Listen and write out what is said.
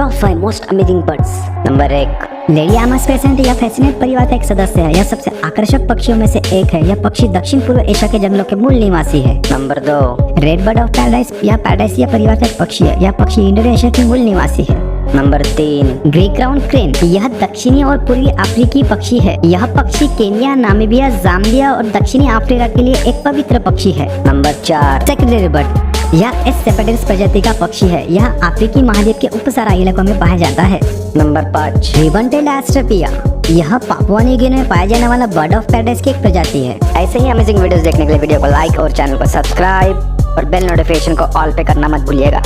Top 5 most amazing birds. Number 1, लेडियामस फेसेंट या fascinate परिवार का एक सदस्य है। यह सबसे आकर्षक पक्षियों में से एक है। यह पक्षी दक्षिण पूर्व एशिया के जंगलों के मूल निवासी है। Number 2, red bird of paradise या पैराडाइसिया परिवार का एक पक्षी है। यह पक्षी इंडोनेशिया के मूल निवासी है। Number 3, Greek crown crane. यह दक्षिणी और पूर्वी अफ्रीकी पक्षी है। यह पक्षी केन्या, नामीबिया, जाम्बिया और दक्षिणी अफ्रीका के लिए एक पवित्र पक्षी है। Number 4, secretary bird. यह एस सेपेटेरिस प्रजाति का पक्षी है। यह अफ्रीकी महाद्वीप के उपसागरीय इलाकों में पाया जाता है। Number 5, ribbon tail astrapia. यह पापुआ न्यू गिनी में पाया जाने वाला बर्ड ऑफ पैराडाइज की एक प्रजाति है। ऐसे ही अमेजिंग वीडियोस देखने के लिए वीडियो को लाइक और चैनल को सब्सक्राइब और बेल नोटिफिकेशन को ऑल पे करना मत भूलिएगा।